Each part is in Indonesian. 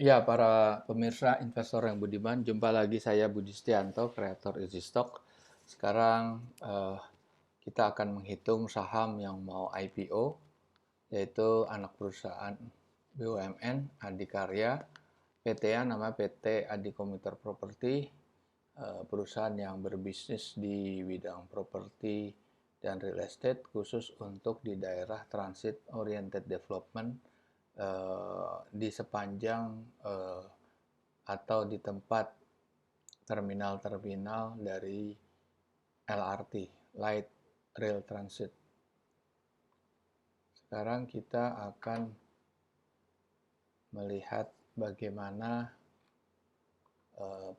Ya, para pemirsa investor yang budiman, jumpa lagi saya Budi Setianto, kreator EasyStock. Sekarang kita akan menghitung saham yang mau IPO, yaitu anak perusahaan BUMN, Adikarya, PT-nya nama PT Adi Komuter Property, perusahaan yang berbisnis di bidang properti dan real estate khusus untuk di daerah transit oriented development di sepanjang atau di tempat terminal-terminal dari LRT, Light Rail Transit. Sekarang kita akan melihat bagaimana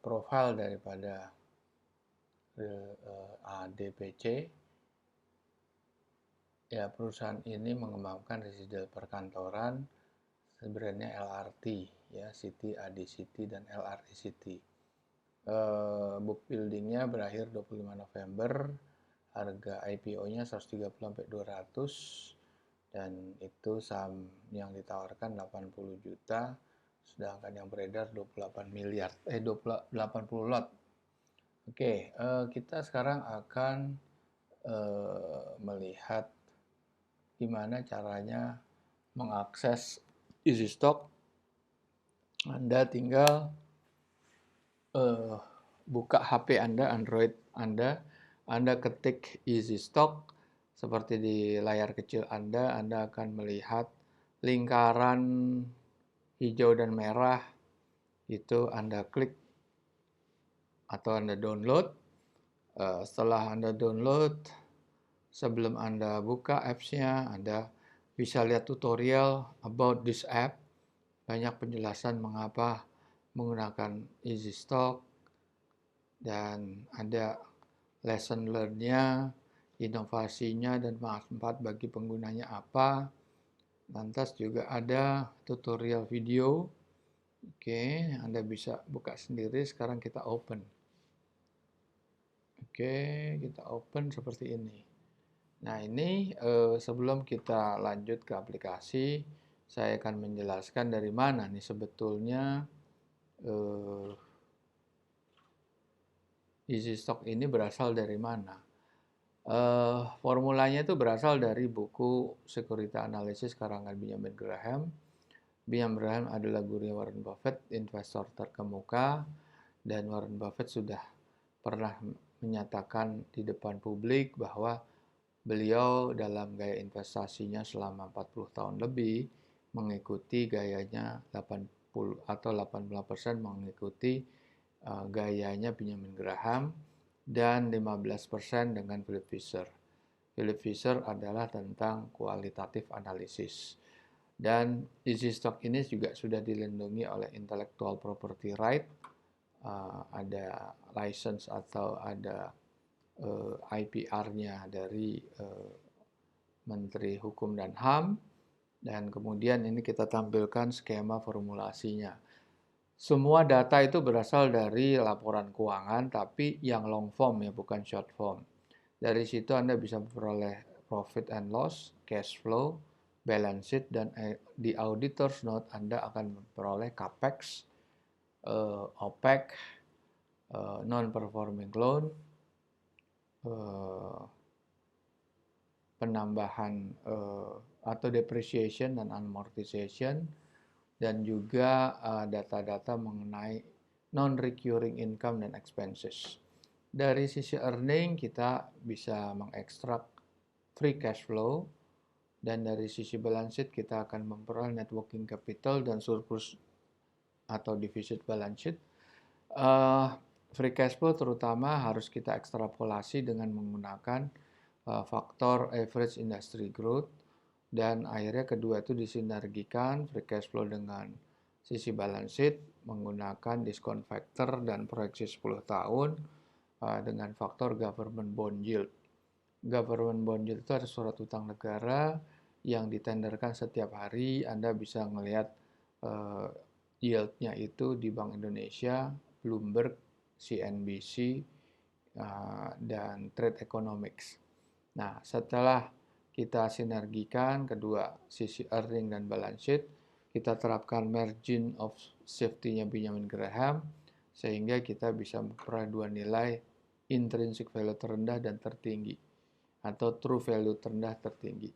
profil daripada ADPC. Ya, perusahaan ini mengembangkan residual perkantoran, sebenarnya LRT, ya, City, AD City, dan LRT City. Book buildingnya berakhir 25 November, harga IPO-nya 130-200, dan itu saham yang ditawarkan 80 juta, sedangkan yang beredar 28 miliar, 80 lot. Oke, kita sekarang akan melihat gimana caranya mengakses EasyStock. Anda tinggal buka HP Anda, Android Anda ketik EasyStock. Seperti di layar kecil Anda akan melihat lingkaran hijau dan merah. Itu Anda klik atau Anda download. Setelah Anda download, sebelum Anda buka apps-nya, Anda bisa lihat tutorial about this app. Banyak penjelasan mengapa menggunakan EasyStock, dan ada lesson learn-nya, inovasinya, dan manfaat bagi penggunanya apa. Lantas juga ada tutorial video. Oke, Anda bisa buka sendiri. Sekarang kita open. Oke, kita open seperti ini. Nah, ini sebelum kita lanjut ke aplikasi, saya akan menjelaskan dari mana nih sebetulnya EasyStock ini berasal dari mana. Formulanya itu berasal dari buku Security Analysis karangan Benjamin Graham. Benjamin Graham adalah gurunya Warren Buffett, investor terkemuka, dan Warren Buffett sudah pernah menyatakan di depan publik bahwa beliau dalam gaya investasinya selama 40 tahun lebih mengikuti gayanya 80 atau 80% mengikuti gayanya Benjamin Graham, dan 15% dengan Philip Fisher. Philip Fisher adalah tentang kualitatif analisis. Dan EasyStock ini juga sudah dilindungi oleh intellectual property right, ada license atau ada IPR-nya dari Menteri Hukum dan HAM, dan kemudian ini kita tampilkan skema formulasinya. Semua data itu berasal dari laporan keuangan, tapi yang long form ya, bukan short form. Dari situ Anda bisa memperoleh profit and loss, cash flow, balance sheet, dan di auditor's note Anda akan memperoleh capex, OPEX, non-performing loan, penambahan atau depreciation dan amortization, dan juga data-data mengenai non-recurring income dan expenses. Dari sisi earning kita bisa mengekstrak free cash flow, dan dari sisi balance sheet kita akan memperoleh net working capital dan surplus atau deficit balance sheet. Free cash flow terutama harus kita ekstrapolasi dengan menggunakan faktor average industry growth, dan akhirnya kedua itu disinergikan free cash flow dengan sisi balance sheet menggunakan discount factor dan proyeksi 10 tahun dengan faktor government bond yield. Government bond yield itu ada surat utang negara yang ditenderkan setiap hari. Anda bisa melihat yield-nya itu di Bank Indonesia, Bloomberg, CNBC, dan Trade Economics. Nah, setelah kita sinergikan kedua sisi earning dan balance sheet, kita terapkan margin of safety-nya Benjamin Graham, sehingga kita bisa memperoleh dua nilai intrinsic value terendah dan tertinggi, atau true value terendah tertinggi.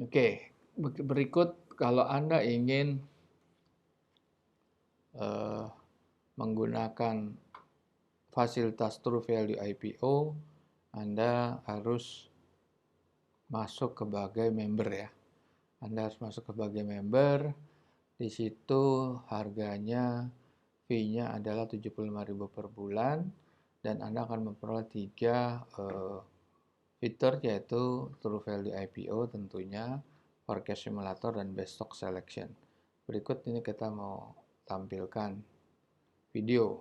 Oke, berikut kalau Anda ingin menggunakan fasilitas true value IPO, Anda harus masuk sebagai member ya. Anda harus masuk sebagai member. Di situ harganya, fee-nya adalah 75.000 per bulan, dan Anda akan memperoleh 3 fitur, yaitu True Value IPO tentunya, Forecast Simulator, dan Best Stock Selection. Berikut ini kita mau tampilkan video.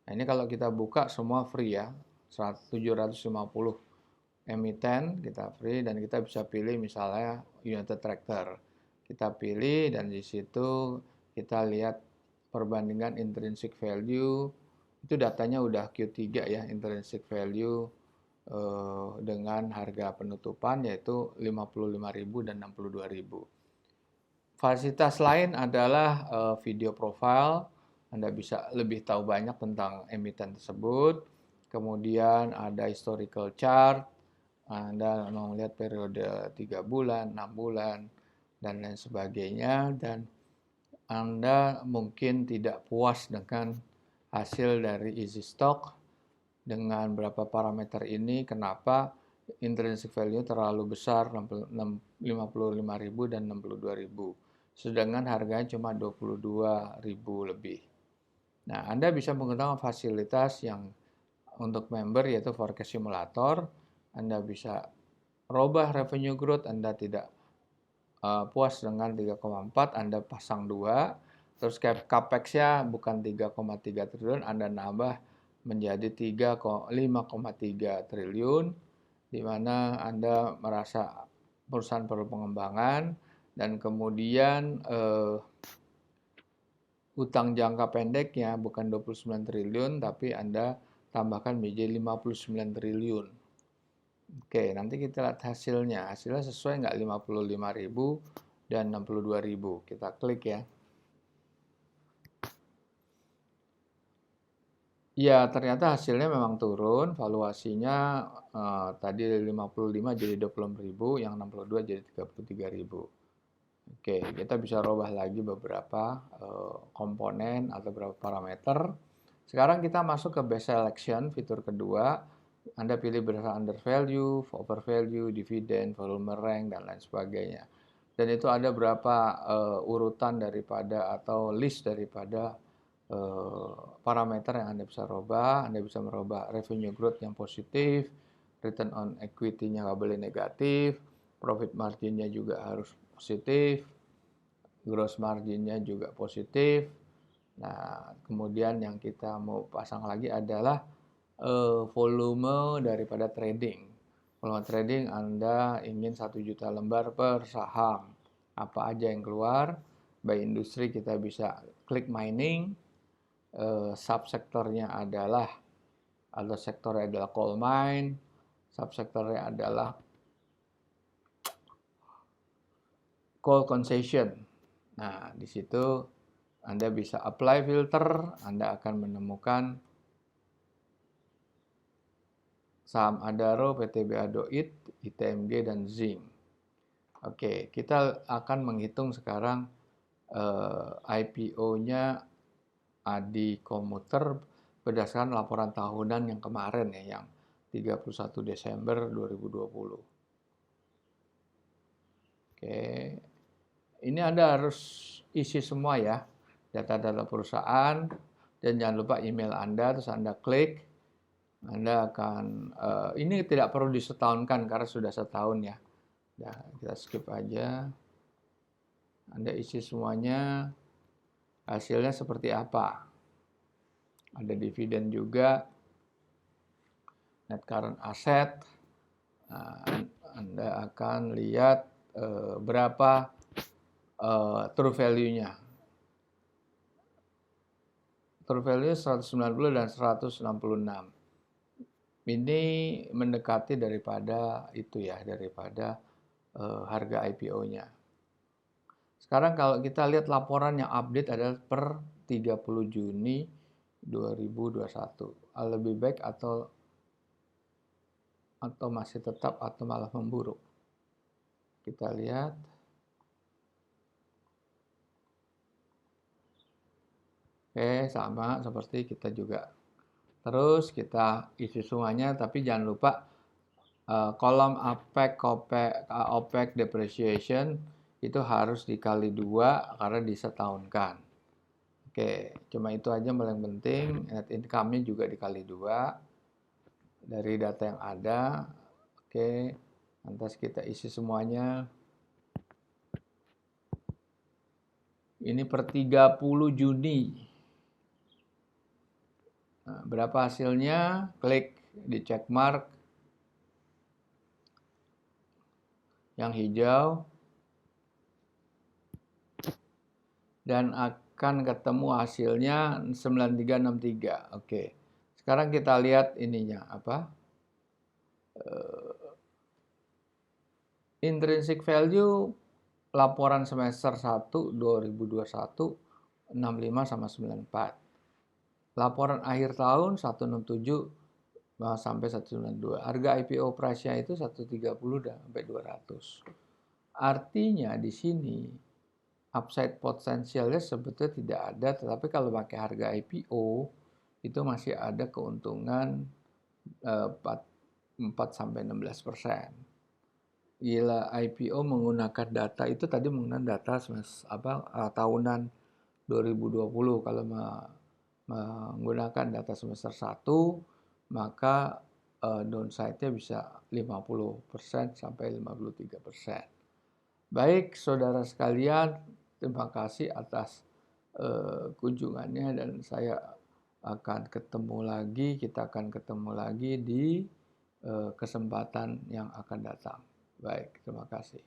Nah, ini kalau kita buka semua free ya, 750 emiten kita free, dan kita bisa pilih misalnya United Tractor. Kita pilih dan di situ kita lihat perbandingan intrinsic value. Itu datanya udah Q3 ya, intrinsic value dengan harga penutupan yaitu 55.000 dan 62.000. Fasilitas lain adalah video profile. Anda bisa lebih tahu banyak tentang emiten tersebut. Kemudian ada historical chart. Anda mau melihat periode 3 bulan, 6 bulan, dan lain sebagainya. Dan Anda mungkin tidak puas dengan hasil dari easy stock dengan berapa parameter ini. Kenapa? Intrinsic value terlalu besar, 55.000 dan 62.000. Sedangkan harganya cuma 22.000 lebih. Nah, Anda bisa menggunakan fasilitas yang untuk member, yaitu Forecast Simulator. Anda bisa robah revenue growth. Anda tidak puas dengan 3,4, Anda pasang 2. Terus capex-nya bukan 3,3 triliun, Anda nambah menjadi 5,3 triliun, di mana Anda merasa perusahaan perlu pengembangan, dan kemudian utang jangka pendeknya bukan 29 triliun, tapi Anda tambahkan menjadi 59 triliun. Oke, nanti kita lihat hasilnya. Hasilnya sesuai nggak 55.000 dan 62.000. Kita klik ya. Ya, ternyata hasilnya memang turun. Valuasinya tadi 55 jadi 26.000, yang 62 jadi 33.000. Oke, kita bisa robah lagi beberapa komponen atau beberapa parameter. Sekarang kita masuk ke best selection, fitur kedua. Anda pilih berdasarkan under value, over value, dividen, volume rank, dan lain sebagainya. Dan itu ada berapa urutan daripada atau list daripada parameter yang Anda bisa robah. Anda bisa merubah revenue growth yang positif, return on equity-nya nggak boleh negatif, profit margin-nya juga harus positif, gross margin-nya juga positif. Nah, kemudian yang kita mau pasang lagi adalah volume daripada trading. Volume trading Anda ingin 1 juta lembar per saham. Apa aja yang keluar? By industri kita bisa klik mining. Subsektornya adalah, atau sektornya adalah coal mine. Subsektornya adalah coal concession. Nah, di situ Anda bisa apply filter. Anda akan menemukan saham Adaro, PTBA Doit, ITMG, dan Zinc. Oke, kita akan menghitung sekarang IPO-nya Adi Komuter berdasarkan laporan tahunan yang kemarin ya, yang 31 Desember 2020. Oke, ini Anda harus isi semua ya, data-data perusahaan, dan jangan lupa email Anda, terus Anda klik. Anda akan, ini tidak perlu disetahunkan karena sudah setahun ya. Nah, kita skip aja. Anda isi semuanya, hasilnya seperti apa. Ada dividen juga, net current asset. Nah, Anda akan lihat berapa true value-nya. True value 190 dan 166. Ini mendekati daripada itu ya, daripada harga IPO-nya. Sekarang kalau kita lihat laporan yang update adalah per 30 Juni 2021. Lebih baik atau masih tetap atau malah memburuk. Kita lihat. Oke, sama seperti kita juga. Terus kita isi semuanya, tapi jangan lupa kolom OPEC depreciation itu harus dikali 2 karena disetahunkan. Oke, cuma itu aja yang paling penting. Net income-nya juga dikali 2 dari data yang ada. Oke, lantas kita isi semuanya. Ini per 30 Juni. Nah, berapa hasilnya? Klik di check mark yang hijau dan akan ketemu hasilnya 9363. Oke. Sekarang kita lihat ininya apa? Intrinsic value laporan semester 1 2021 65 sama 94. Laporan akhir tahun 167 sampai 192. Harga IPO price-nya itu 130 sampai 200. Artinya di sini upside potensialnya sebetulnya tidak ada, tetapi kalau pakai harga IPO itu masih ada keuntungan 4 sampai 16%. Gila, IPO menggunakan data itu tadi menggunakan data tahunan 2020. Kalau menggunakan data semester 1, maka downside-nya bisa 50% sampai 53%. Baik, saudara sekalian, terima kasih atas kunjungannya dan saya akan ketemu lagi, kita akan ketemu lagi di kesempatan yang akan datang. Baik, terima kasih.